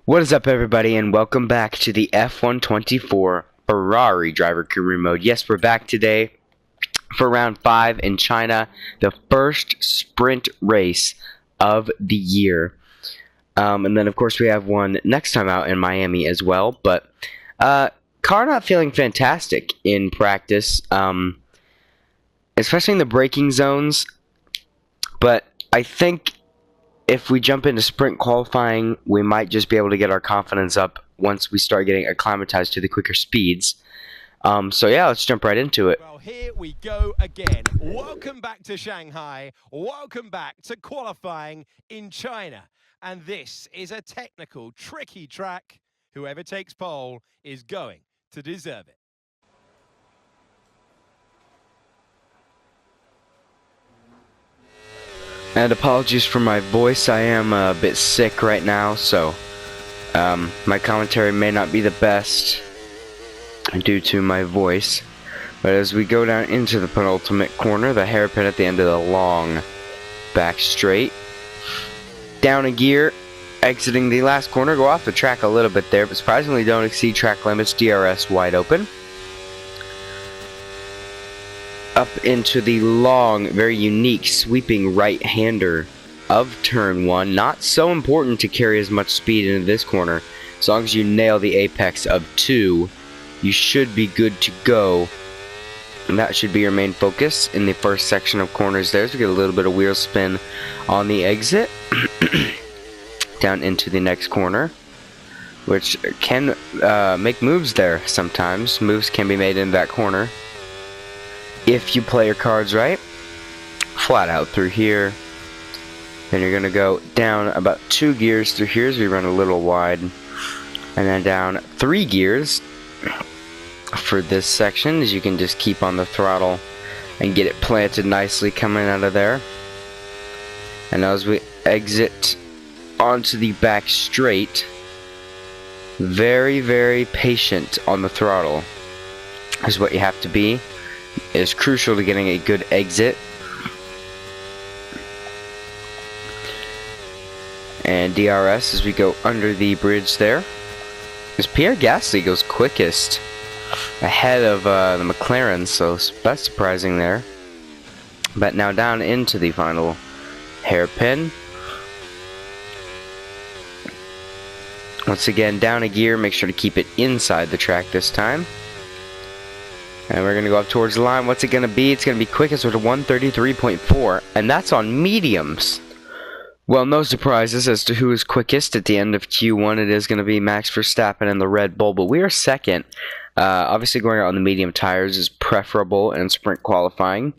What is up, everybody, and welcome back to the F124 Ferrari driver career mode. Yes, we're back today for round 5 in China, the first sprint race of the year. And then, of course, we have one next time out in Miami as well. But car not feeling fantastic in practice, especially in the braking zones. But I think if we jump into sprint qualifying, we might just be able to get our confidence up once we start getting acclimatized to the quicker speeds. So yeah, let's jump right into it. Well, here we go again. Welcome back to Shanghai. Welcome back to qualifying in China. And this is a technical, tricky track. Whoever takes pole is going to deserve it. And apologies for my voice, I am a bit sick right now, so my commentary may not be the best due to my voice. But as we go down into the penultimate corner, the hairpin at the end of the long back straight, down a gear, exiting the last corner, go off the track a little bit there, but surprisingly don't exceed track limits, DRS wide open. Up into the long, very unique sweeping right-hander of turn 1. Not so important to carry as much speed into this corner. As long as you nail the apex of 2, you should be good to go. And that should be your main focus in the first section of corners there. So we get a little bit of wheel spin on the exit. Down into the next corner, which can make moves there sometimes. Moves can be made in that corner if you play your cards right. Flat out through here. Then you're going to go down about 2 gears through here as we run a little wide. And then down 3 gears for this section, as you can just keep on the throttle and get it planted nicely coming out of there. And as we exit onto the back straight, very, very patient on the throttle is what you have to be. It is crucial to getting a good exit. And DRS as we go under the bridge there. As Pierre Gasly goes quickest ahead of the McLaren, so that's surprising there. But now down into the final hairpin. Once again, down a gear, make sure to keep it inside the track this time. And we're going to go up towards the line. What's it going to be? It's going to be quickest with a 133.4, and that's on mediums. Well, no surprises as to who is quickest at the end of Q1. It is going to be Max Verstappen and the Red Bull, but we are second. Obviously, going out on the medium tires is preferable in sprint qualifying.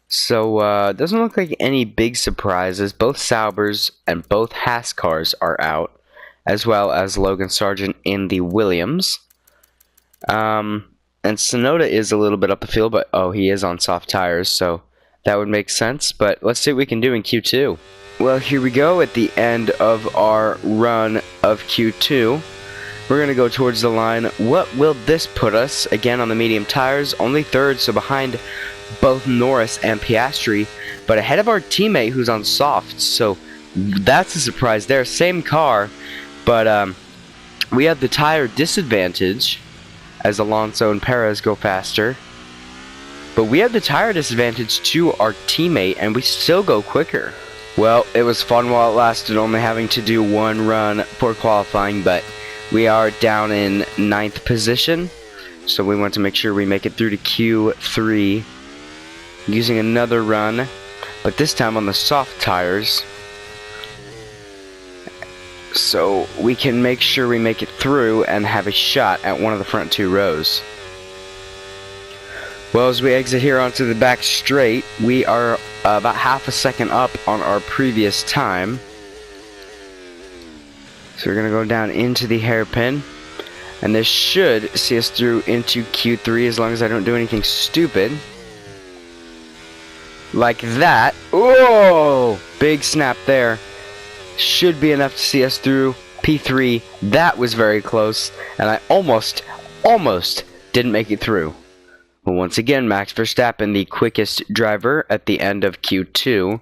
So, it doesn't look like any big surprises. Both Saubers and both Haas cars are out, as well as Logan Sargent in the Williams. And Tsunoda is a little bit up the field, but oh, he is on soft tires, so that would make sense. But let's see what we can do in Q2. Well, here we go at the end of our run of Q2. We're going to go towards the line. What will this put us? Again, on the medium tires, only third, so behind both Norris and Piastri, but ahead of our teammate who's on softs, so that's a surprise there. Same car, but we have the tire disadvantage as Alonso and Perez go faster. But we have the tire disadvantage to our teammate, and we still go quicker. Well, it was fun while it lasted, only having to do one run for qualifying, but we are down in 9th position, so we want to make sure we make it through to Q3 using another run, but this time on the soft tires, so we can make sure we make it through and have a shot at one of the front 2 rows. Well, as we exit here onto the back straight, we are about half a second up on our previous time. So we're going to go down into the hairpin, and this should see us through into Q3 as long as I don't do anything stupid. Like that. Oh! Big snap there. Should be enough to see us through P3. That was very close, and I almost didn't make it through. But once again, Max Verstappen, the quickest driver at the end of Q2.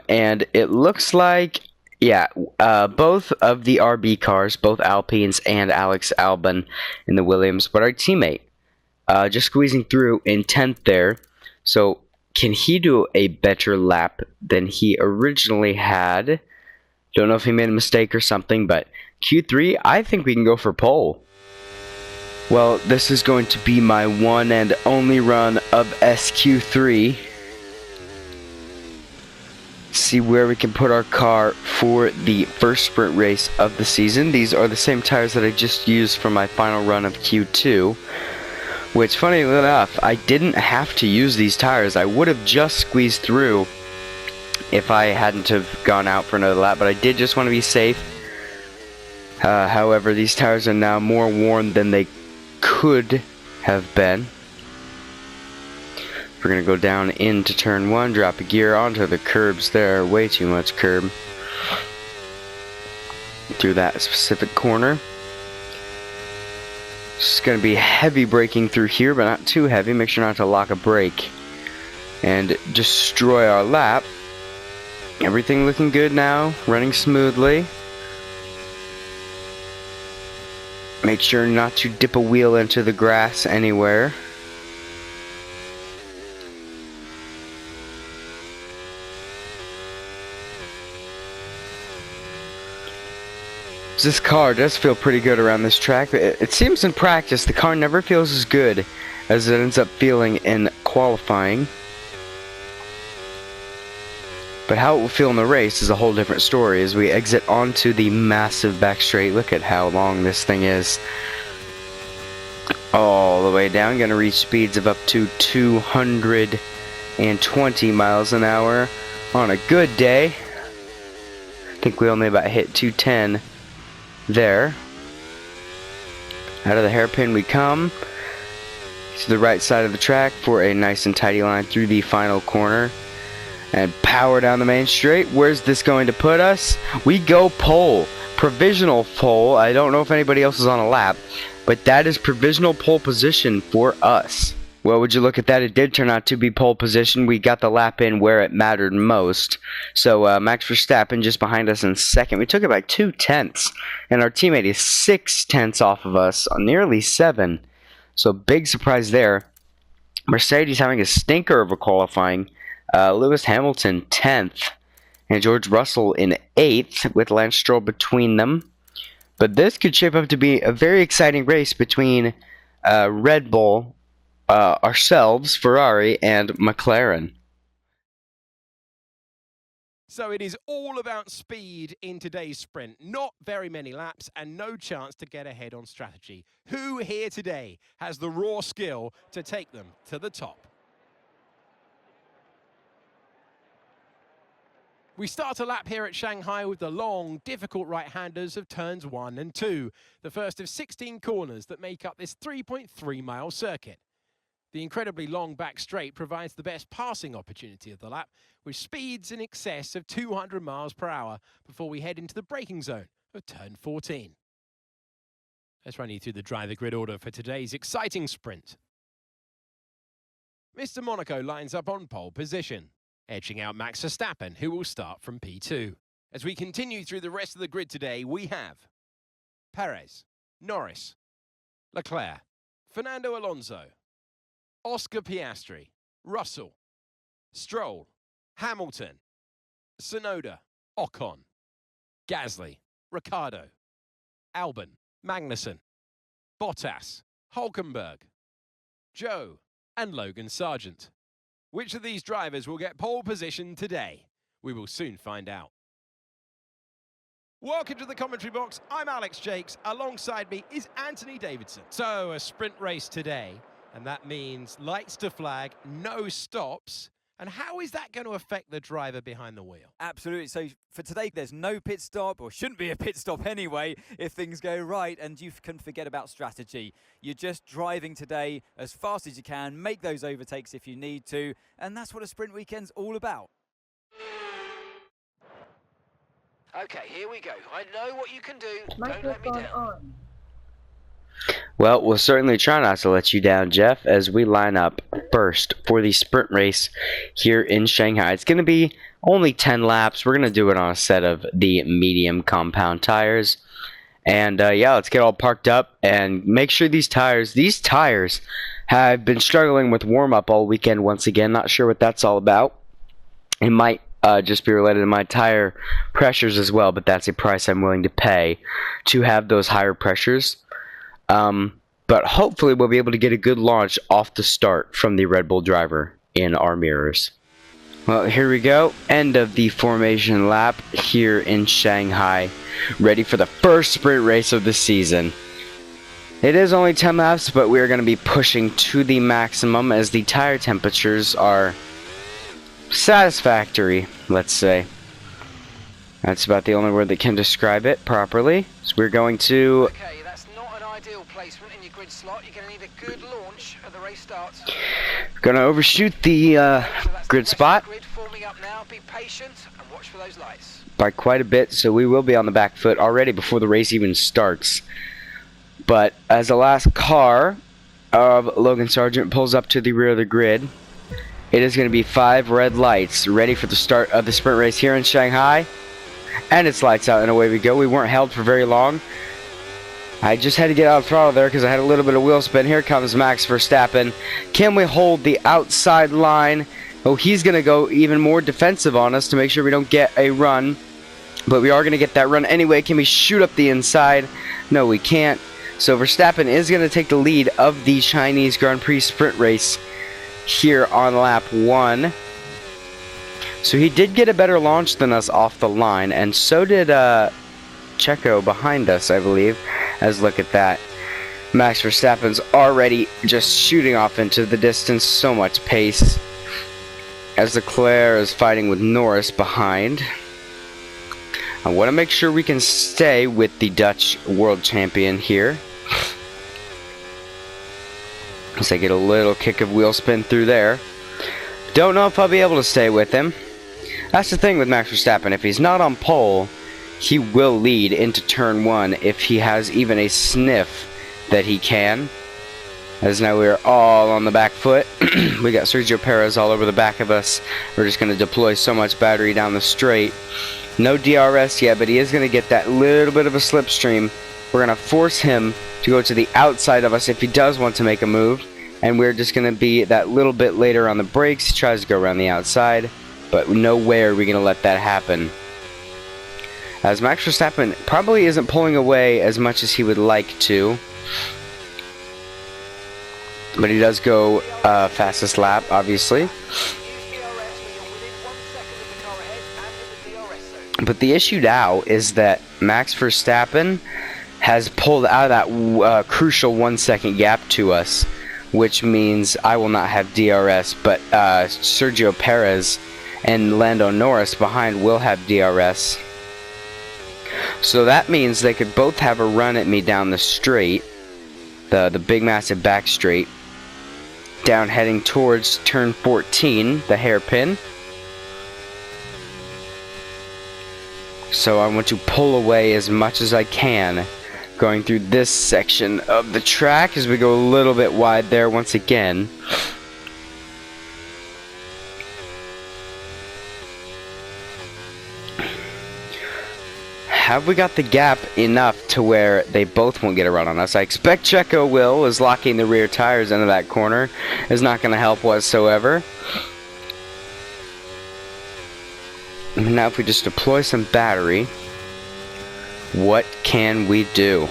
And it looks like Yeah, both of the RB cars, both Alpines and Alex Albon in the Williams, but our teammate just squeezing through in 10th there. So can he do a better lap than he originally had? Don't know if he made a mistake or something, but Q3, I think we can go for pole. Well, this is going to be my one and only run of SQ3. See where we can put our car for the first sprint race of the season. These are the same tires that I just used for my final run of Q2, which, funny enough, I didn't have to use these tires. I would have just squeezed through if I hadn't have gone out for another lap, but I did just want to be safe. However, these tires are now more worn than they could have been. We're going to go down into turn 1, drop a gear onto the curbs there. Way too much curb. Through that specific corner. It's going to be heavy braking through here, but not too heavy. Make sure not to lock a brake and destroy our lap. Everything looking good now, running smoothly. Make sure not to dip a wheel into the grass anywhere. This car does feel pretty good around this track. It seems in practice the car never feels as good as it ends up feeling in qualifying. But how it will feel in the race is a whole different story as we exit onto the massive back straight. Look at how long this thing is. All the way down. Going to reach speeds of up to 220 miles an hour on a good day. I think we only about hit 210 there. Out of the hairpin we come to the right side of the track for a nice and tidy line through the final corner and power down the main straight. Where's this going to put us? We go pole, provisional pole. I don't know if anybody else is on a lap, but that is provisional pole position for us. Well, would you look at that? It did turn out to be pole position. We got the lap in where it mattered most. So Max Verstappen just behind us in second. We took it by 2/10, and our teammate is 6/10 off of us, nearly 7. So big surprise there. Mercedes having a stinker of a qualifying. Lewis Hamilton 10th, and George Russell in 8th with Lance Stroll between them. But this could shape up to be a very exciting race between Red Bull, ourselves, Ferrari, and McLaren. So it is all about speed in today's sprint. Not very many laps and no chance to get ahead on strategy. Who here today has the raw skill to take them to the top? We start a lap here at Shanghai with the long, difficult right-handers of turns 1 and 2, the first of 16 corners that make up this 3.3-mile circuit. The incredibly long back straight provides the best passing opportunity of the lap, with speeds in excess of 200 miles per hour before we head into the braking zone of turn 14. Let's run you through the driver grid order for today's exciting sprint. Mr. Monaco lines up on pole position, edging out Max Verstappen, who will start from P2. As we continue through the rest of the grid today, we have Perez, Norris, Leclerc, Fernando Alonso, Oscar Piastri, Russell, Stroll, Hamilton, Tsunoda, Ocon, Gasly, Ricciardo, Albon, Magnussen, Bottas, Hulkenberg, Joe, and Logan Sargent. Which of these drivers will get pole position today? We will soon find out. Welcome to the commentary box. I'm Alex Jakes. Alongside me is Anthony Davidson. So, a sprint race today, and that means lights to flag, no stops. And how is that going to affect the driver behind the wheel? Absolutely. So for today, there's no pit stop, or shouldn't be a pit stop anyway, if things go right, and you can forget about strategy. You're just driving today as fast as you can, make those overtakes if you need to, and that's what a sprint weekend's all about. Okay, here we go. I know what you can do. Don't let me down. On. Well, we'll certainly try not to let you down, Jeff, as we line up first for the sprint race here in Shanghai. It's going to be only 10 laps. We're going to do it on a set of the medium compound tires. And yeah, let's get all parked up and make sure these tires have been struggling with warm-up all weekend once again. Not sure what that's all about. It might just be related to my tire pressures as well, but that's a price I'm willing to pay to have those higher pressures. But hopefully we'll be able to get a good launch off the start from the Red Bull driver in our mirrors. Well, here we go. End of the formation lap here in Shanghai. Ready for the first sprint race of the season. It is only 10 laps, but we are going to be pushing to the maximum as the tire temperatures are satisfactory, let's say. That's about the only word that can describe it properly. So we're going to... Okay, that's not an ideal placement in your grid slot. You're going to need a good launch at the race starts. Gonna overshoot the grid spot. Grid forming up now. Be patient and watch for those lights. By quite a bit, so we will be on the back foot already before the race even starts. But as the last car of Logan Sargent pulls up to the rear of the grid, it is going to be 5 red lights ready for the start of the sprint race here in Shanghai. And it's lights out and away we go. We weren't held for very long. I just had to get out of throttle there because I had a little bit of wheel spin. Here comes Max Verstappen. Can we hold the outside line? Oh, he's going to go even more defensive on us to make sure we don't get a run. But we are going to get that run anyway. Can we shoot up the inside? No, we can't. So Verstappen is going to take the lead of the Chinese Grand Prix sprint race here on lap 1. So he did get a better launch than us off the line. And so did Checo behind us, I believe. As look at that. Max Verstappen's already just shooting off into the distance. So much pace. As Leclerc is fighting with Norris behind. I want to make sure we can stay with the Dutch world champion here. As I get a little kick of wheel spin through there. Don't know if I'll be able to stay with him. That's the thing with Max Verstappen. If he's not on pole, he will lead into turn 1 if he has even a sniff that he can. As now we're all on the back foot. We got Sergio Perez all over the back of us. We're just going to deploy so much battery down the straight. No DRS yet, but he is going to get that little bit of a slipstream. We're going to force him to go to the outside of us if he does want to make a move. And we're just going to be that little bit later on the brakes. He tries to go around the outside, but no way are we going to let that happen. As Max Verstappen probably isn't pulling away as much as he would like to. But he does go fastest lap, obviously. But the issue now is that Max Verstappen has pulled out of that crucial 1 second gap to us, which means I will not have DRS, but Sergio Perez and Lando Norris behind will have DRS. So that means they could both have a run at me down the straight, the big massive back straight, down heading towards turn 14, the hairpin. So I want to pull away as much as I can, going through this section of the track as we go a little bit wide there once again. Have we got the gap enough to where they both won't get a run on us? I expect Checo will, as locking the rear tires into that corner is not going to help whatsoever. Now if we just deploy some battery, what can we do?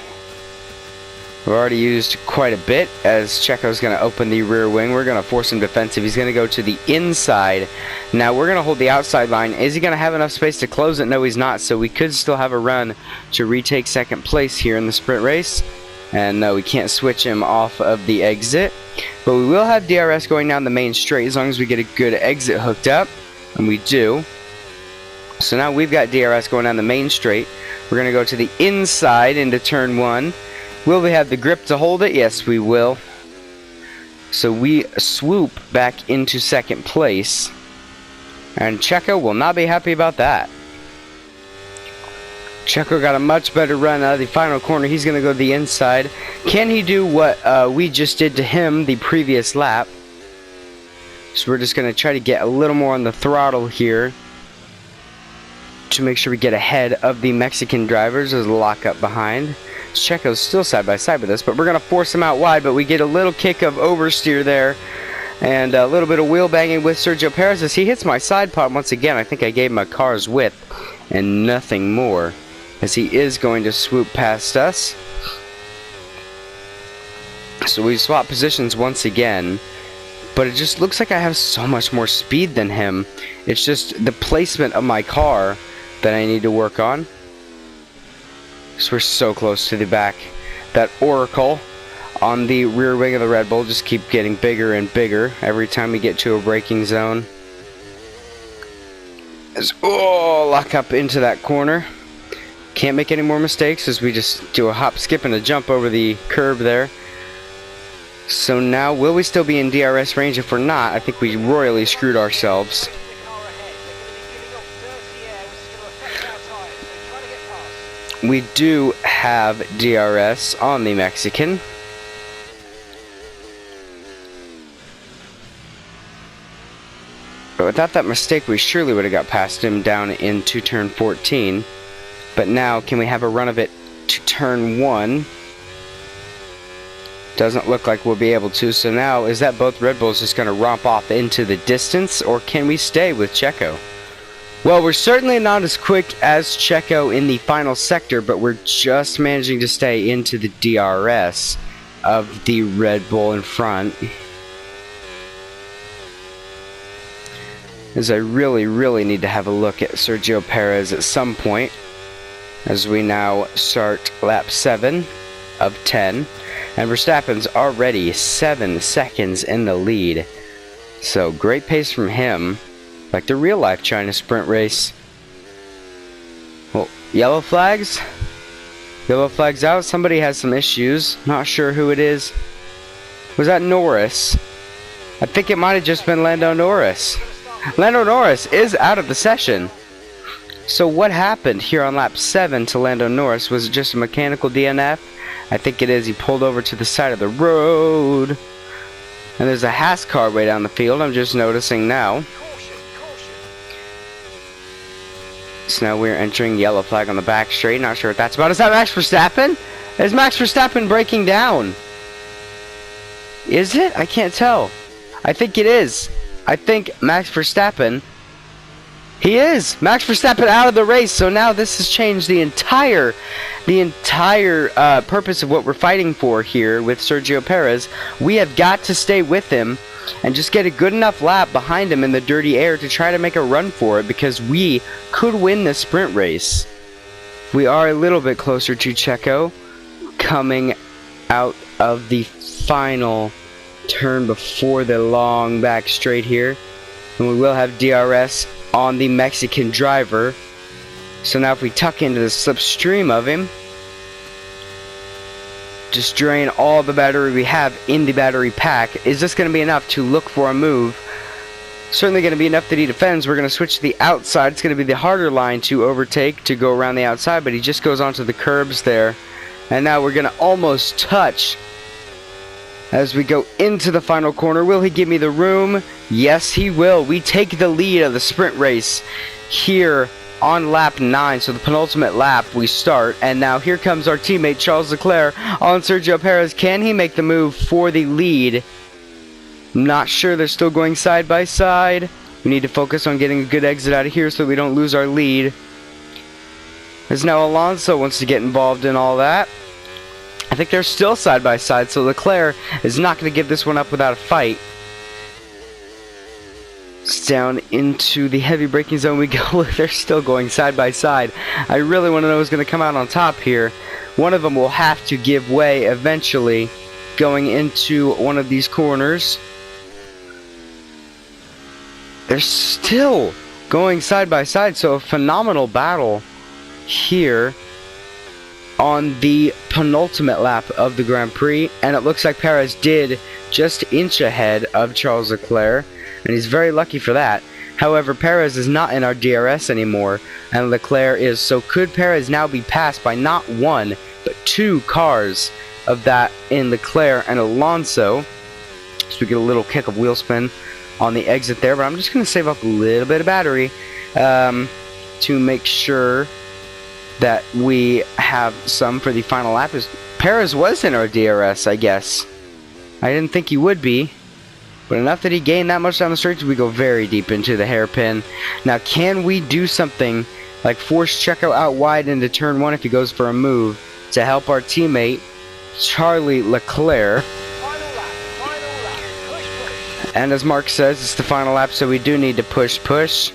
We've already used quite a bit as Checo's going to open the rear wing. We're going to force him defensive. He's going to go to the inside. Now we're going to hold the outside line. Is he going to have enough space to close it? No, he's not. So we could still have a run to retake second place here in the sprint race. And no, we can't switch him off of the exit. But we will have DRS going down the main straight as long as we get a good exit hooked up. And we do. So now we've got DRS going down the main straight. We're going to go to the inside into turn 1. Will we have the grip to hold it? Yes, we will. So we swoop back into second place. And Checo will not be happy about that. Checo got a much better run out of the final corner. He's going to go to the inside. Can he do what we just did to him the previous lap? So we're just going to try to get a little more on the throttle here. to make sure we get ahead of the Mexican drivers as lock up behind. Checo's still side by side with us, but we're going to force him out wide, but we get a little kick of oversteer there and a little bit of wheel banging with Sergio Perez as he hits my side pod once again. I think I gave him a car's width and nothing more, as he is going to swoop past us. So we swap positions once again, but it just looks like I have so much more speed than him. It's just the placement of my car that I need to work on. So we're so close to the back. That Oracle on the rear wing of the Red Bull just keep getting bigger and bigger every time we get to a braking zone. Lock up into that corner. Can't make any more mistakes as we just do a hop, skip, and a jump over the curb there. So now, will we still be in DRS range? If we're not, I think we royally screwed ourselves. We do have DRS on the Mexican. But without that mistake, we surely would have got past him down into turn 14. But now, can we have a run of it to turn 1? Doesn't look like we'll be able to. So now, is that both Red Bulls just going to romp off into the distance, or can we stay with Checo? Well, we're certainly not as quick as Checo in the final sector, but we're just managing to stay into the DRS of the Red Bull in front. As I really need to have a look at Sergio Perez at some point, as we now start lap 7 of 10. And Verstappen's already 7 seconds in the lead. So great pace from him. Like the real life China sprint race. Well, yellow flags. Yellow flags out. Somebody has some issues. Not sure who it is. Was that Norris? I think it might have just been Lando Norris. Lando Norris is out of the session. So what happened here on lap 7 to Lando Norris? Was it just a mechanical DNF? I think it is. He pulled over to the side of the road. And there's a Haas car way down the field. I'm just noticing now. So now we're entering yellow flag on the back straight. Not sure what that's about. Is that Max Verstappen? Is Max Verstappen breaking down? Is it? I can't tell. I think it is. I think Max Verstappen. He is. Max Verstappen out of the race. So now this has changed the entire purpose of what we're fighting for here with Sergio Perez. We have got to stay with him and just get a good enough lap behind him in the dirty air to try to make a run for it, because we could win this sprint race. We are a little bit closer to Checo coming out of the final turn before the long back straight here. And we will have DRS on the Mexican driver. So now if we tuck into the slipstream of him, just drain all the battery we have in the battery pack. Is this going to be enough to look for a move? Certainly going to be enough that he defends. We're going to switch to the outside. It's going to be the harder line to overtake, to go around the outside, but he just goes onto the curbs there. And now we're going to almost touch as we go into the final corner. Will he give me the room? Yes, he will. We take the lead of the sprint race here on lap 9, so the penultimate lap we start. And now here comes our teammate Charles Leclerc on Sergio Perez. Can he make the move for the lead? Not sure. They're still going side by side. We need to focus on getting a good exit out of here so we don't lose our lead. As now Alonso wants to get involved in all that. I think they're still side by side, so Leclerc is not going to give this one up without a fight. Down into the heavy braking zone we go. They're still going side by side. I really want to know who's going to come out on top here. One of them will have to give way eventually going into one of these corners. They're still going side by side, so a phenomenal battle here on the penultimate lap of the Grand Prix. And it looks like Perez did just inch ahead of Charles Leclerc, and he's very lucky for that. However, Perez is not in our DRS anymore, and Leclerc is. So could Perez now be passed by not one, but 2 cars of that in Leclerc and Alonso? So we get a little kick of wheel spin on the exit there, but I'm just going to save up a little bit of battery to to make sure that we have some for the final lap. Perez was in our DRS, I guess. I didn't think he would be, but enough that he gained that much down the straight, we go very deep into the hairpin. Now, can we do something like force Checo out wide into turn 1 if he goes for a move to help our teammate, Charlie Leclerc? And as Mark says, it's the final lap, so we do need to push.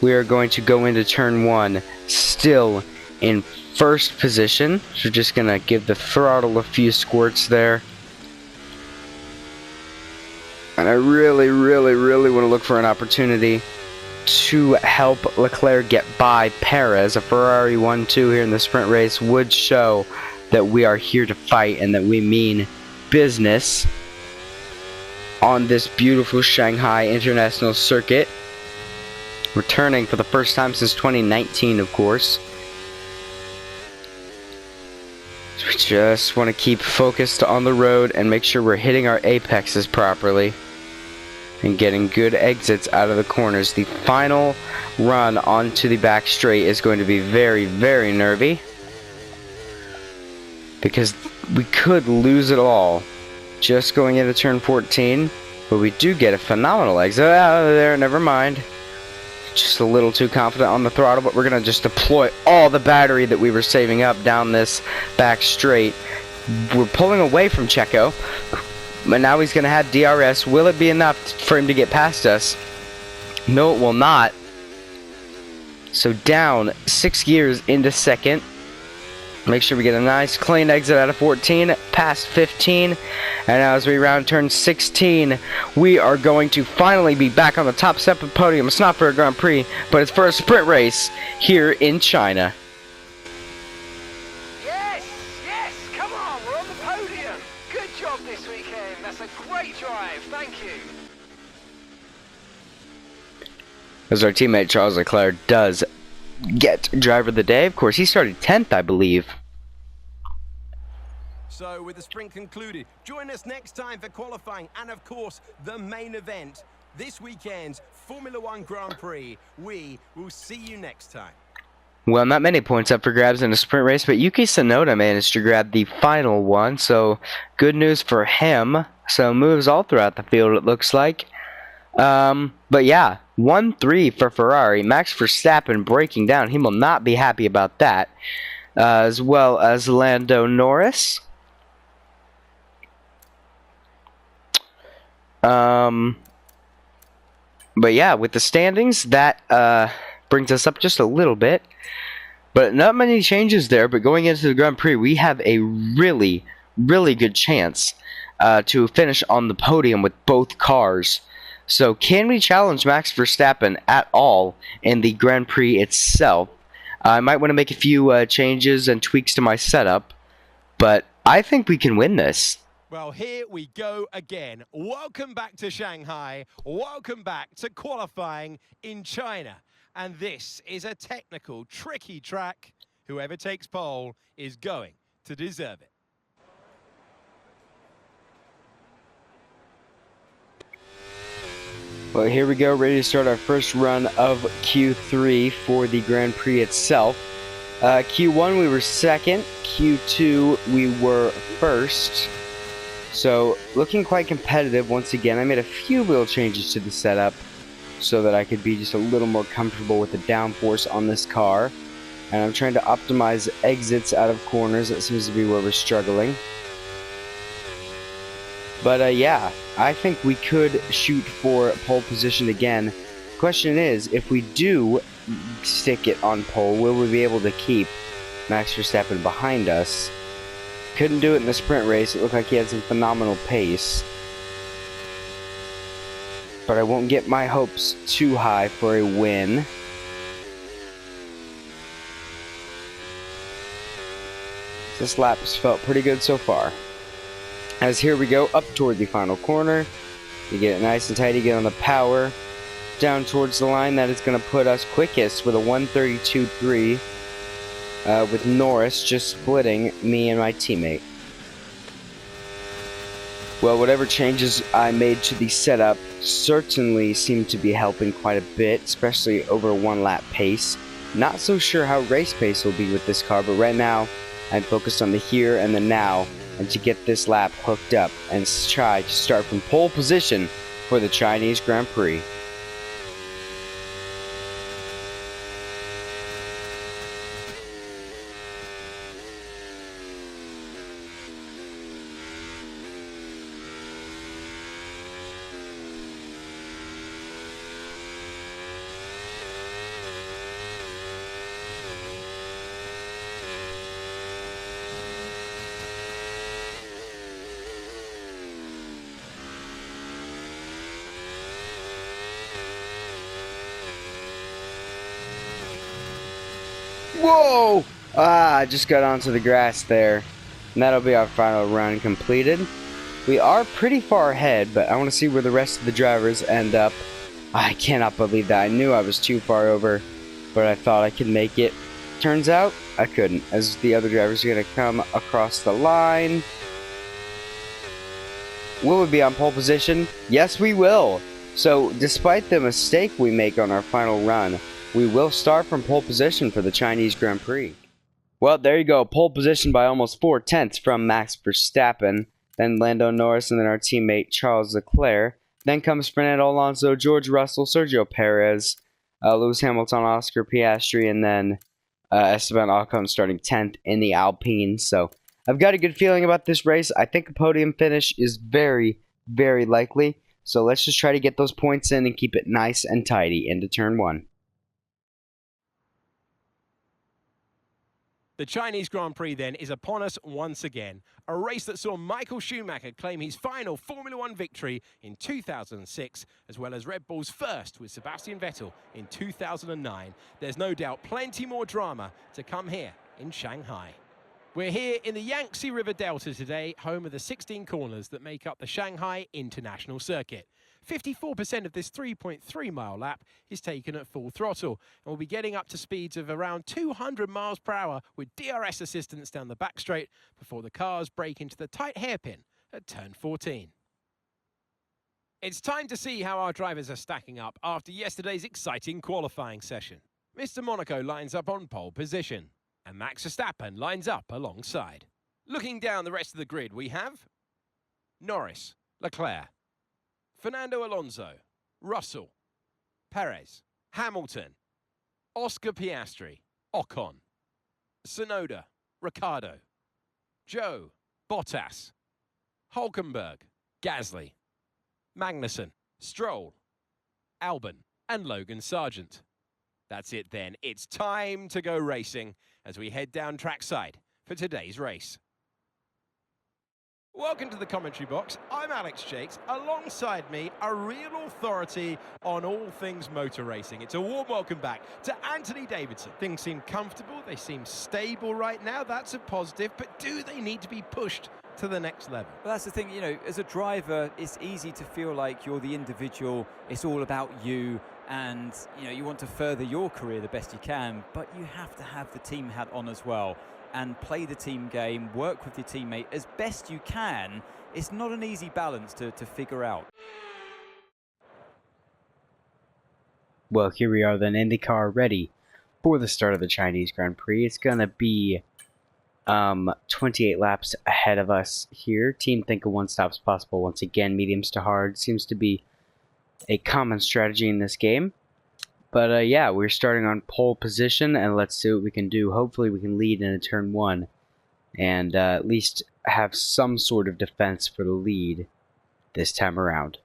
We are going to go into turn 1 still in first position. So we're just going to give the throttle a few squirts there. And I really want to look for an opportunity to help Leclerc get by Perez. A Ferrari 1-2 here in the sprint race would show that we are here to fight and that we mean business on this beautiful Shanghai International Circuit. Returning for the first time since 2019, of course. So we just want to keep focused on the road and make sure we're hitting our apexes properly and getting good exits out of the corners. The final run onto the back straight is going to be very nervy, because we could lose it all just going into turn 14, but we do get a phenomenal exit out of there. Never mind. Just a little too confident on the throttle, but we're going to just deploy all the battery that we were saving up down this back straight. We're pulling away from Checo, but now he's going to have DRS. Will it be enough for him to get past us? No, it will not. So down 6 gears into second. Make sure we get a nice clean exit out of 14, past 15, and now as we round turn 16, we are going to finally be back on the top step of the podium. It's not for a Grand Prix, but it's for a sprint race here in China. Yes, come on, we're on the podium. Good job this weekend. That's a great drive. Thank you. As our teammate Charles Leclerc does get driver of the day. Of course, he started 10th, I believe. So with the sprint concluded, join us next time for qualifying and of course the main event, this weekend's Formula 1 Grand Prix. We will see you next time. Well, not many points up for grabs in a sprint race, but Yuki Tsunoda managed to grab the final one, so good news for him. So moves all throughout the field, it looks like. But yeah, 1-3 for Ferrari. Max Verstappen breaking down. He will not be happy about that. As well as Lando Norris. But yeah, with the standings, that brings us up just a little bit. But not many changes there, but going into the Grand Prix, we have a really good chance to finish on the podium with both cars. So can we challenge Max Verstappen at all in the Grand Prix itself? I might want to make a few changes and tweaks to my setup, but I think we can win this. Well, here we go again. Welcome back to Shanghai. Welcome back to qualifying in China. And this is a technical, tricky track. Whoever takes pole is going to deserve it. Well, here we go, ready to start our first run of Q3 for the Grand Prix itself. Q1 we were second, Q2 we were first. So, looking quite competitive once again. I made a few little changes to the setup so that I could be just a little more comfortable with the downforce on this car. And I'm trying to optimize exits out of corners. That seems to be where we're struggling. But yeah, I think we could shoot for pole position again. Question is, if we do stick it on pole, will we be able to keep Max Verstappen behind us? Couldn't do it in the sprint race. It looked like he had some phenomenal pace. But I won't get my hopes too high for a win. This lap has felt pretty good so far. As here we go up toward the final corner. You get it nice and tight, you get on the power. Down towards the line, that is going to put us quickest with a 132.3. With Norris just splitting me and my teammate. Well, whatever changes I made to the setup certainly seem to be helping quite a bit, especially over 1 lap pace. Not so sure how race pace will be with this car, but right now I'm focused on the here and the now, and to get this lap hooked up and try to start from pole position for the Chinese Grand Prix. Whoa! I just got onto the grass there. And that'll be our final run completed. We are pretty far ahead, but I want to see where the rest of the drivers end up. I cannot believe that. I knew I was too far over, but I thought I could make it. Turns out, I couldn't, as the other drivers are going to come across the line. Will we be on pole position? Yes, we will. So, despite the mistake we make on our final run, we will start from pole position for the Chinese Grand Prix. Well, there you go. Pole position by almost 4/10 from Max Verstappen, then Lando Norris, and then our teammate Charles Leclerc. Then comes Fernando Alonso, George Russell, Sergio Perez, Lewis Hamilton, Oscar Piastri, and then Esteban Ocon starting 10th in the Alpine. So I've got a good feeling about this race. I think a podium finish is very, very likely. So let's just try to get those points in and keep it nice and tidy into turn 1. The Chinese Grand Prix then is upon us once again. A race that saw Michael Schumacher claim his final Formula One victory in 2006, as well as Red Bull's first with Sebastian Vettel in 2009. There's no doubt plenty more drama to come here in Shanghai. We're here in the Yangtze River Delta today, home of the 16 corners that make up the Shanghai International Circuit. 54% of this 3.3-mile lap is taken at full throttle, and we'll be getting up to speeds of around 200 miles per hour with DRS assistance down the back straight before the cars break into the tight hairpin at turn 14. It's time to see how our drivers are stacking up after yesterday's exciting qualifying session. Mr. Monaco lines up on pole position, and Max Verstappen lines up alongside. Looking down the rest of the grid, we have Norris, Leclerc, Fernando Alonso, Russell, Perez, Hamilton, Oscar Piastri, Ocon, Tsunoda, Ricciardo, Joe, Bottas, Hulkenberg, Gasly, Magnussen, Stroll, Albon, and Logan Sargent. That's it then. It's time to go racing as we head down trackside for today's race. Welcome to the commentary box. I'm Alex Jakes. Alongside me, a real authority on all things motor racing. It's a warm welcome back to Anthony Davidson. Things seem comfortable. They seem stable right now. That's a positive. But do they need to be pushed to the next level? Well, that's the thing, you know, as a driver, it's easy to feel like you're the individual. It's all about you. And, you know, you want to further your career the best you can. But you have to have the team hat on as well, and play the team game, work with your teammate as best you can. It's not an easy balance to figure out. Well, here we are then in the car ready for the start of the Chinese Grand Prix. It's going to be 28 laps ahead of us here. Team think of one stops possible. Once again, mediums to hard seems to be a common strategy in this game. But yeah, we're starting on pole position, and let's see what we can do. Hopefully we can lead into turn 1 and at least have some sort of defense for the lead this time around.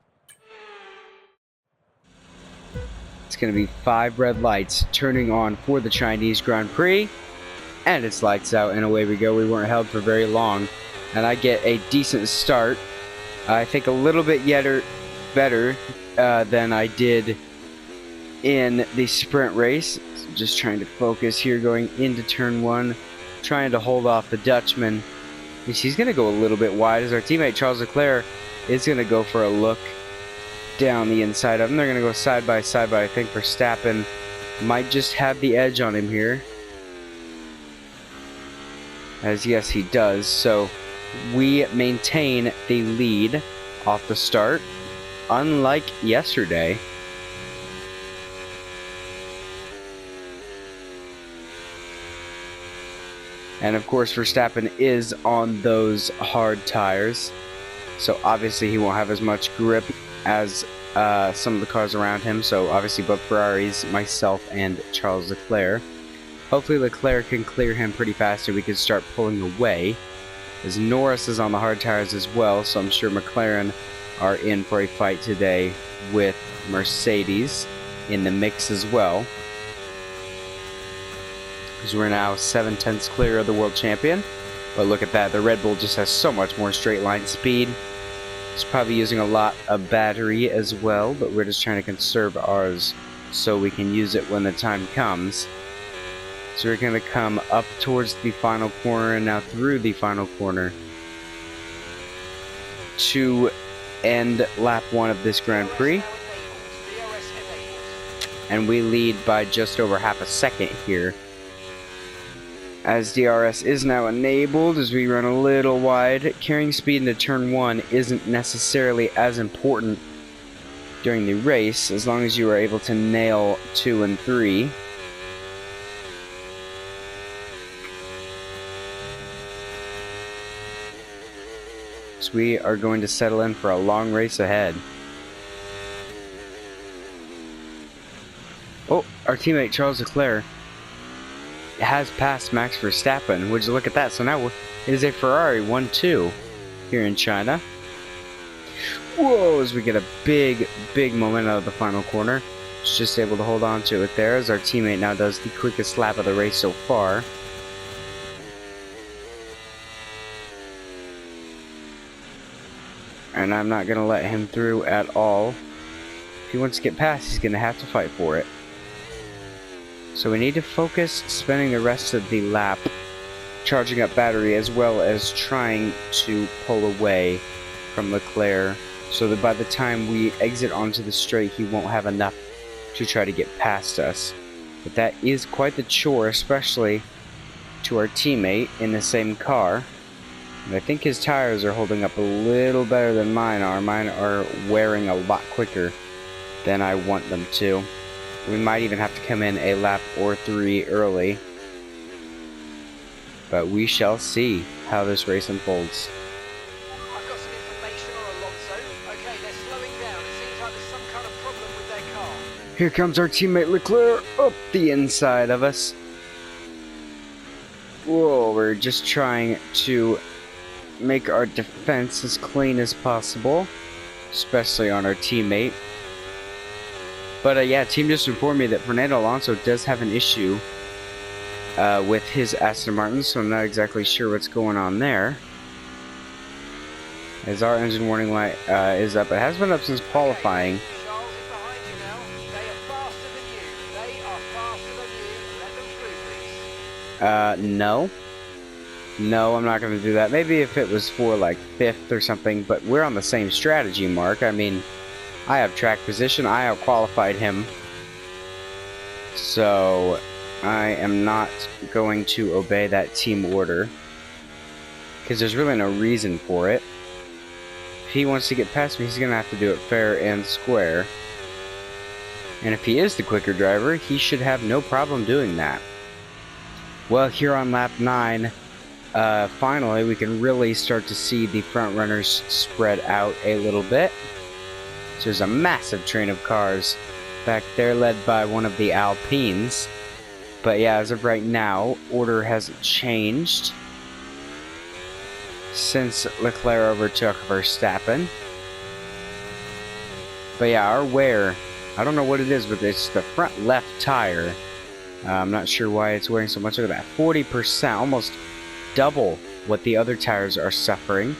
It's going to be 5 red lights turning on for the Chinese Grand Prix, and it's lights out, and away we go. We weren't held for very long, and I get a decent start. I think a little bit better than I did in the sprint race. So just trying to focus here going into turn 1, trying to hold off the Dutchman. He's going to go a little bit wide as our teammate Charles Leclerc is going to go for a look down the inside of him. They're going to go side by side, but I think Verstappen might just have the edge on him here. As yes, he does. So we maintain the lead off the start, unlike yesterday. And of course, Verstappen is on those hard tires, so obviously he won't have as much grip as some of the cars around him. So obviously both Ferraris, myself, and Charles Leclerc. Hopefully Leclerc can clear him pretty fast so we can start pulling away, as Norris is on the hard tires as well, so I'm sure McLaren are in for a fight today with Mercedes in the mix as well. Because we're now 7/10 clear of the world champion. But look at that, the Red Bull just has so much more straight line speed. It's probably using a lot of battery as well, but we're just trying to conserve ours so we can use it when the time comes. So we're going to come up towards the final corner and now through the final corner to end lap 1 of this Grand Prix. And we lead by just over half a second here, as DRS is now enabled as we run a little wide. Carrying speed into turn 1 isn't necessarily as important during the race, as long as you are able to nail 2 and 3. So we are going to settle in for a long race ahead. Oh, our teammate Charles Leclerc has passed Max Verstappen. Would you look at that? So now it is a Ferrari 1-2 here in China. Whoa, as we get a big moment out of the final corner. It's just able to hold on to it there, as our teammate now does the quickest lap of the race so far. And I'm not going to let him through at all. If he wants to get past, he's going to have to fight for it. So we need to focus spending the rest of the lap charging up battery, as well as trying to pull away from Leclerc, so that by the time we exit onto the straight, he won't have enough to try to get past us. But that is quite the chore, especially to our teammate in the same car. And I think his tires are holding up a little better than mine are. Mine are wearing a lot quicker than I want them to. We might even have to come in a lap or 3 early. But we shall see how this race unfolds. I've got some information on Alonso. Okay, they're slowing down. It seems like there's some kind of problem with their car. Here comes our teammate Leclerc up the inside of us. Whoa, we're just trying to make our defense as clean as possible, especially on our teammate. But yeah, team just informed me that Fernando Alonso does have an issue with his Aston Martin, so I'm not exactly sure what's going on there. As our engine warning light is up, it has been up since qualifying. Charles is behind you now. They are faster than you. They are faster than you. Let them through, please. No. No, I'm not going to do that. Maybe if it was for like 5th or something, but we're on the same strategy, Mark. I mean, I have track position. I out-qualified him. So I am not going to obey that team order, because there's really no reason for it. If he wants to get past me, he's going to have to do it fair and square. And if he is the quicker driver, he should have no problem doing that. Well, here on lap 9, finally we can really start to see the front runners spread out a little bit. So there's a massive train of cars back there, led by one of the Alpines. But yeah, as of right now, order hasn't changed since Leclerc overtook Verstappen. But yeah, our wear, I don't know what it is, but it's the front left tire. I'm not sure why it's wearing so much. Look at that, 40%, almost double what the other tires are suffering.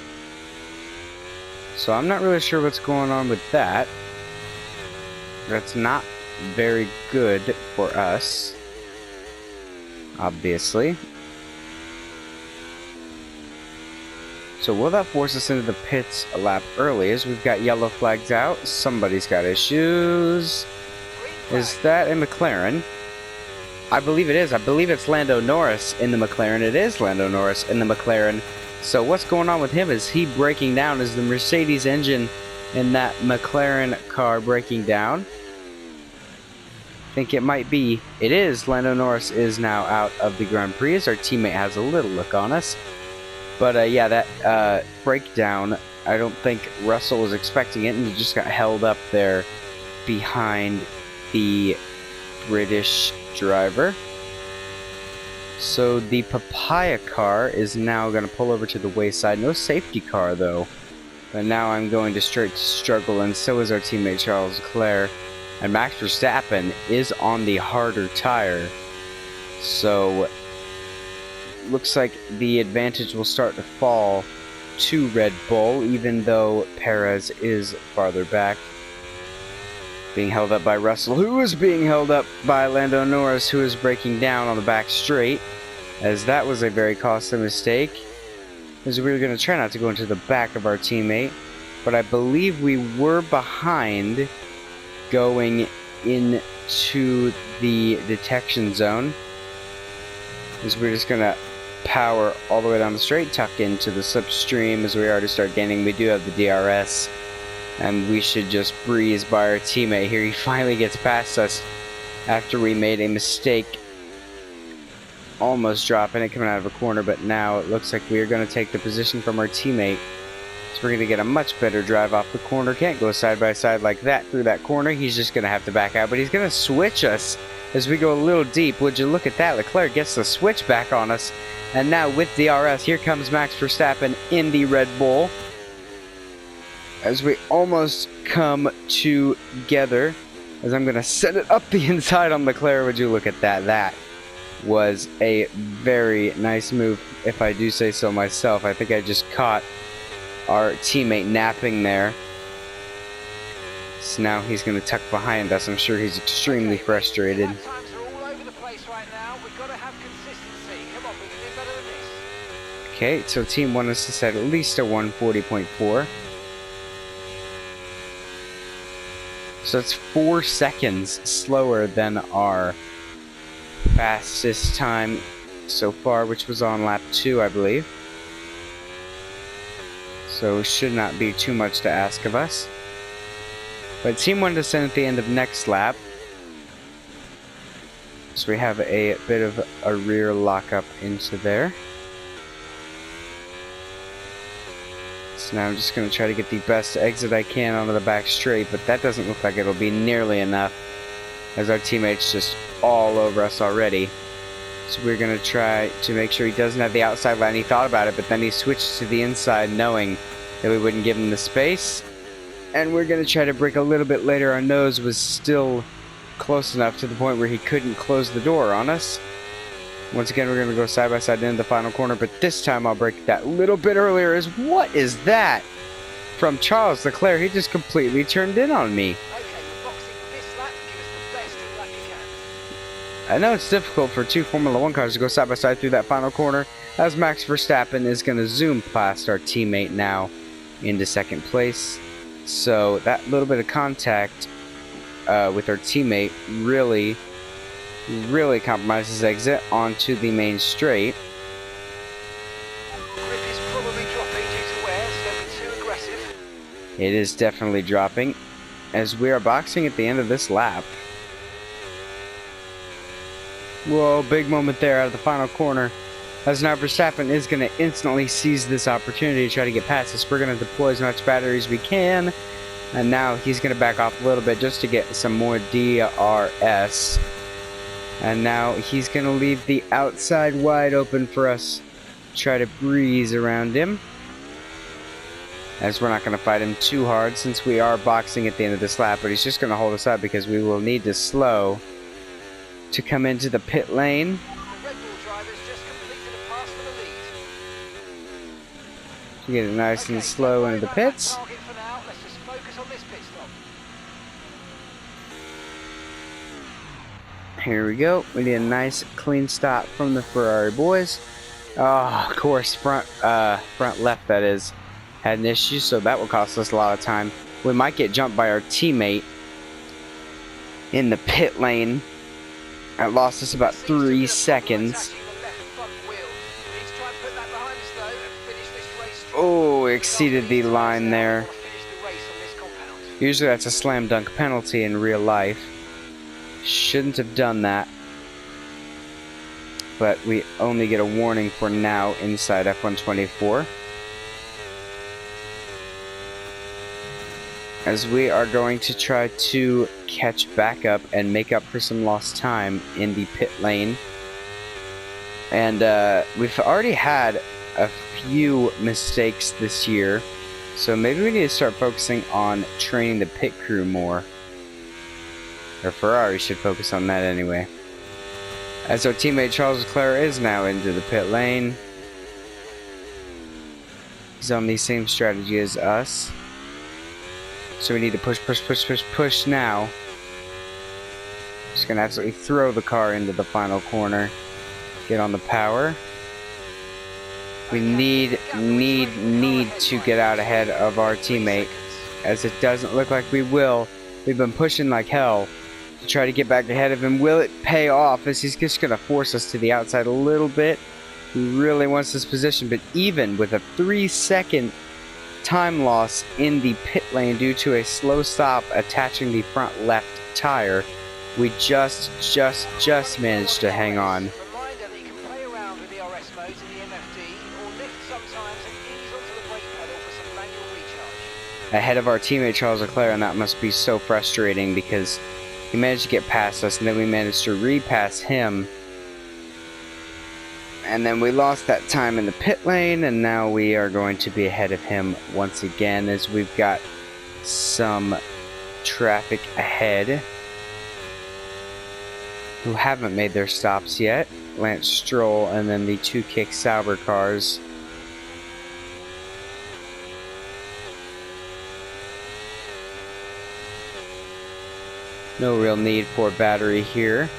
So I'm not really sure what's going on with that. That's not very good for us, obviously. So will that force us into the pits a lap early, as we've got yellow flags out? Somebody's got issues. Is that a McLaren? I believe it is. I believe it's Lando Norris in the McLaren. It is Lando Norris in the McLaren. So what's going on with him? Is he breaking down? Is the Mercedes engine in that McLaren car breaking down? think it might be. It is. Lando Norris is now out of the Grand Prix as our teammate has a little look on us. But yeah, that breakdown, I don't think Russell was expecting it, and he just got held up there behind the British driver. So the papaya car is now going to pull over to the wayside. No safety car though. But now I'm going to struggle, and so is our teammate Charles Leclerc. And Max Verstappen is on the harder tire. So looks like the advantage will start to fall to Red Bull, even though Perez is farther back. Being held up by Russell, who is being held up by Lando Norris, who is breaking down on the back straight, as that was a very costly mistake, as we were going to try not to go into the back of our teammate, but I believe we were behind going into the detection zone, as we're just going to power all the way down the straight, tuck into the slipstream as we already start gaining. We do have the DRS, and we should just breeze by our teammate here. He finally gets past us after we made a mistake, almost dropping it coming out of a corner, but now it looks like we are going to take the position from our teammate. So we're going to get a much better drive off the corner. Can't go side by side like that through that corner. He's just going to have to back out, but he's going to switch us as we go a little deep. Would you look at that? Leclerc gets the switch back on us. And now with DRS, here comes Max Verstappen in the Red Bull, as we almost come together, as I'm going to set it up the inside on Leclerc. Would you look at that? That was a very nice move, if I do say so myself. I think I just caught our teammate napping there. So now he's going to tuck behind us. I'm sure he's extremely frustrated. Lap times are all over the place right now. We've got to have consistency. Come on, we can do better than this. Okay, so team wanted us to set at least a 140.4. So it's 4 seconds slower than our fastest time so far, which was on lap 2, I believe. So should not be too much to ask of us. But team wanted to send at the end of next lap. So we have a bit of a rear lockup into there. So now I'm just going to try to get the best exit I can onto the back straight, but that doesn't look like it'll be nearly enough, as our teammate's just all over us already. So we're going to try to make sure he doesn't have the outside line. He thought about it, but then he switched to the inside knowing that we wouldn't give him the space. And we're going to try to brake a little bit later. Our nose was still close enough to the point where he couldn't close the door on us. Once again, we're going to go side by side into the final corner, but this time I'll brake that little bit earlier. What is that? From Charles Leclerc, he just completely turned in on me. Okay, you're boxing this lap. Give us the best lap you can. I know it's difficult for two Formula 1 cars to go side by side through that final corner, as Max Verstappen is going to zoom past our teammate now into second place. So that little bit of contact with our teammate really compromises exit onto the main straight. Grip is probably dropping due to wear, so don't be too aggressive. It is definitely dropping, as we are boxing at the end of this lap. Whoa, big moment there out of the final corner, as now Verstappen is going to instantly seize this opportunity to try to get past us. We're going to deploy as much battery as we can, and now he's going to back off a little bit just to get some more DRS. And now he's going to leave the outside wide open for us to try to breeze around him, as we're not going to fight him too hard since we are boxing at the end of this lap, but he's just going to hold us up because we will need to slow to come into the pit lane. The Red Bull driver's just completed a pass for the lead. To get it nice and Okay, slow don't into the worry about pits. that target for now. Let's just focus on this pit stop. Here we go. We need a nice clean stop from the Ferrari boys. Oh, of course, front left, that is, had an issue, so that will cost us a lot of time. We might get jumped by our teammate in the pit lane. That lost us about 3 seconds. Oh, exceeded the line there. Usually that's a slam dunk penalty in real life. Shouldn't have done that. But we only get a warning for now inside F124. As we are going to try to catch back up and make up for some lost time in the pit lane. And we've already had a few mistakes this year, so maybe we need to start focusing on training the pit crew more. Or Ferrari should focus on that anyway. As our teammate Charles Leclerc is now into the pit lane. He's on the same strategy as us. So we need to push now. Just gonna absolutely throw the car into the final corner. Get on the power. We need to get out ahead of our teammate, as it doesn't look like we will. We've been pushing like hell to try to get back ahead of him. Will it pay off, as he's just gonna force us to the outside a little bit? He really wants this position, but even with a 3-second time loss in the pit lane due to a slow stop attaching the front left tire, we just managed to hang on. Reminder that you can play around with the RS modes in the MFD or lift sometimes and ease onto the brake pedal for some manual recharge. Ahead of our teammate Charles Leclerc, and that must be so frustrating because he managed to get past us and then we managed to repass him. And then we lost that time in the pit lane, and now we are going to be ahead of him once again as we've got some traffic ahead who haven't made their stops yet. Lance Stroll and then the 2 Kick Sauber cars. No real need for battery here.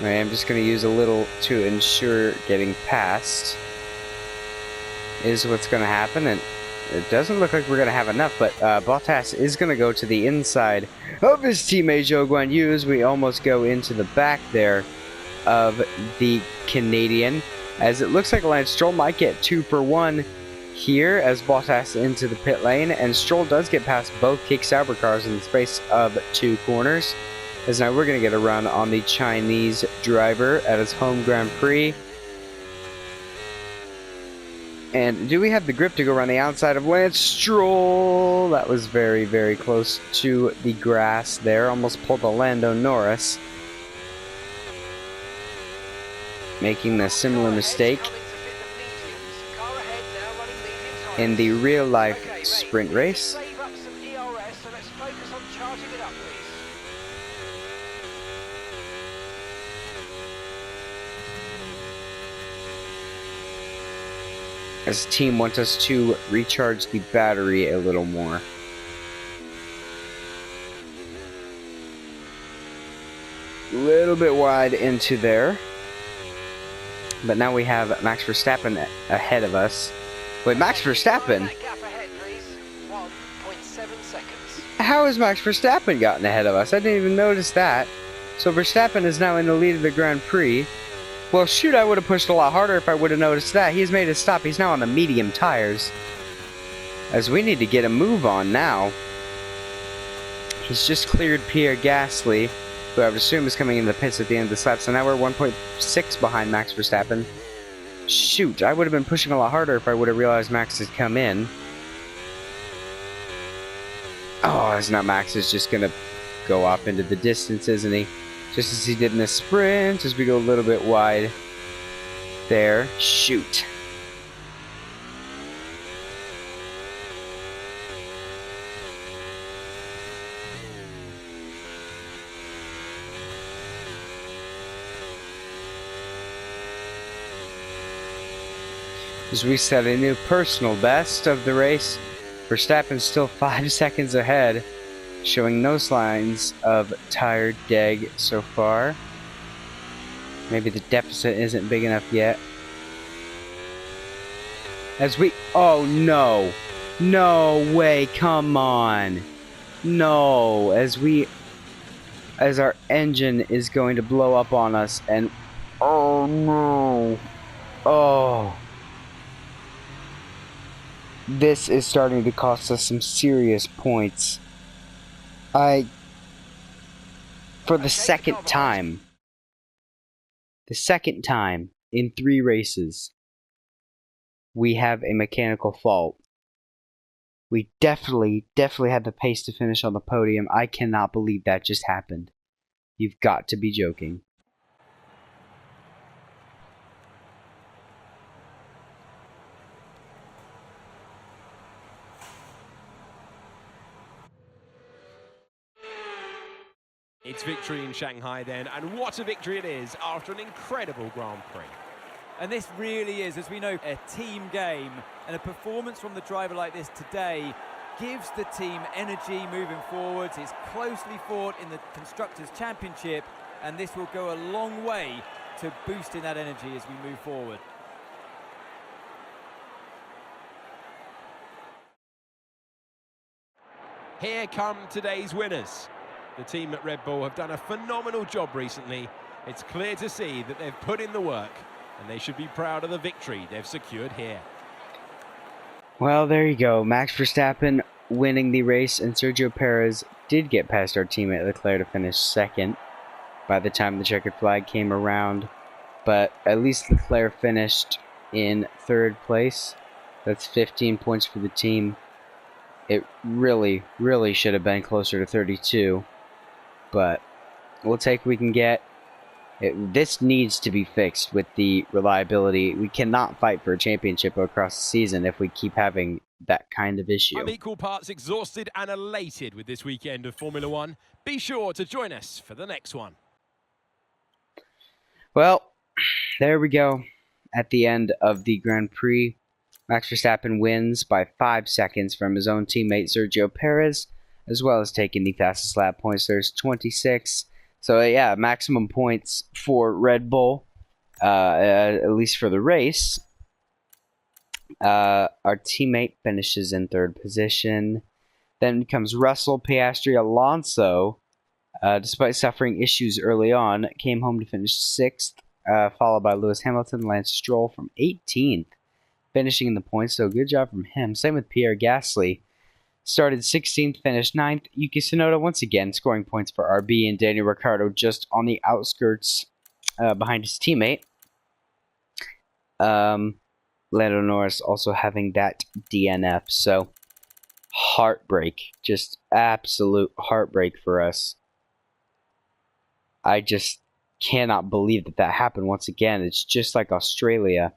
Right, I'm just going to use a little to ensure getting past is what's going to happen, and it doesn't look like we're going to have enough, but Bottas is going to go to the inside of his teammate Zhou Guanyu as we almost go into the back there of the Canadian, as it looks like Lance Stroll might get 2 for 1 here as Bottas into the pit lane, and Stroll does get past both Kick Sauber cars in the space of 2 corners. As now we're going to get a run on the Chinese driver at his home Grand Prix. And do we have the grip to go around the outside of Lance Stroll? That was very, very close to the grass there. Almost pulled a Lando Norris. Making a similar mistake in the real life sprint race. As the team wants us to recharge the battery a little more. A little bit wide into there. But now we have Max Verstappen ahead of us. Wait, Max Verstappen? How has Max Verstappen gotten ahead of us? I didn't even notice that. So Verstappen is now in the lead of the Grand Prix. Well, shoot, I would have pushed a lot harder if I would have noticed that. He's made a stop. He's now on the medium tires. As we need to get a move on now. He's just cleared Pierre Gasly, who I would assume is coming in the pits at the end of this lap. So now we're 1.6 behind Max Verstappen. Shoot, I would have been pushing a lot harder if I would have realized Max had come in. Oh, as now Max is just going to go off into the distance, isn't he? Just as he did in the sprint, as we go a little bit wide there. Shoot. As we set a new personal best of the race, Verstappen still 5 seconds ahead, showing no signs of tire deg so far. Maybe the deficit isn't big enough yet. As we... Oh, no. No way. Come on. No. As our engine is going to blow up on us and... Oh, no. Oh. This is starting to cost us some serious points. For the Okay, second come on. time. The second time in 3 races, we have a mechanical fault. We definitely had the pace to finish on the podium. I cannot believe that just happened. You've got to be joking. It's victory in Shanghai then, and what a victory it is after an incredible Grand Prix. And this really is, as we know, a team game, and a performance from the driver like this today gives the team energy moving forwards. It's closely fought in the Constructors' Championship, and this will go a long way to boosting that energy as we move forward. Here come today's winners. The team at Red Bull have done a phenomenal job recently. It's clear to see that they've put in the work, and they should be proud of the victory they've secured here. Well, there you go. Max Verstappen winning the race, and Sergio Perez did get past our teammate Leclerc to finish second by the time the checkered flag came around. But at least Leclerc finished in 3rd place. That's 15 points for the team. It really should have been closer to 32. But we'll take what we can get. This needs to be fixed with the reliability. We cannot fight for a championship across the season if we keep having that kind of issue. I'm equal parts exhausted and elated with this weekend of Formula One. Be sure to join us for the next one. Well, there we go. At the end of the Grand Prix, Max Verstappen wins by 5 seconds from his own teammate Sergio Perez, as well as taking the fastest lap points. There's 26. So yeah, maximum points for Red Bull, at least for the race. Our teammate finishes in 3rd position. Then comes Russell, Piastri, Alonso. Despite suffering issues early on, came home to finish 6th, followed by Lewis Hamilton, Lance Stroll from 18th, finishing in the points. So good job from him. Same with Pierre Gasly. Started 16th, finished 9th. Yuki Tsunoda once again scoring points for RB, and Daniel Ricciardo just on the outskirts behind his teammate. Lando Norris also having that DNF. So heartbreak, just absolute heartbreak for us. I just cannot believe that happened once again. It's just like Australia,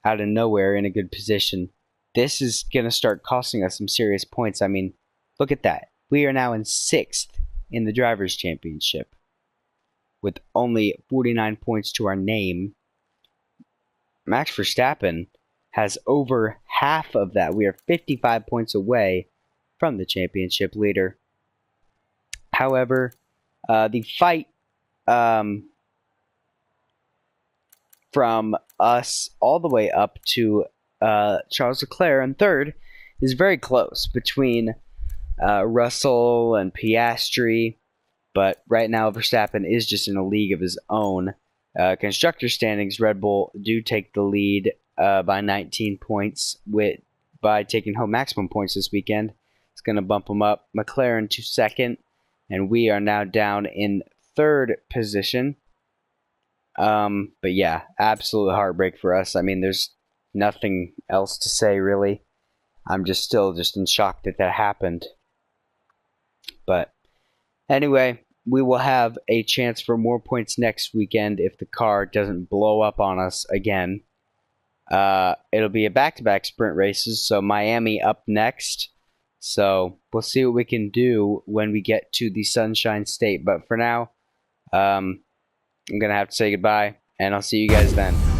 out of nowhere in a good position. This is going to start costing us some serious points. I mean, look at that. We are now in 6th in the Drivers' Championship with only 49 points to our name. Max Verstappen has over half of that. We are 55 points away from the championship leader. However, the fight from us all the way up to Charles Leclerc in 3rd is very close between Russell and Piastri, but right now Verstappen is just in a league of his own. Constructor standings, Red Bull do take the lead by 19 points by taking home maximum points this weekend. It's going to bump them up. McLaren to 2nd, and we are now down in 3rd position. But yeah, absolute heartbreak for us. I mean, there's nothing else to say, really. I'm still in shock that happened. But anyway, we will have a chance for more points next weekend if the car doesn't blow up on us again. It'll be a back-to-back sprint races, so Miami up next. So we'll see what we can do when we get to the Sunshine State. But for now, I'm going to have to say goodbye, and I'll see you guys then.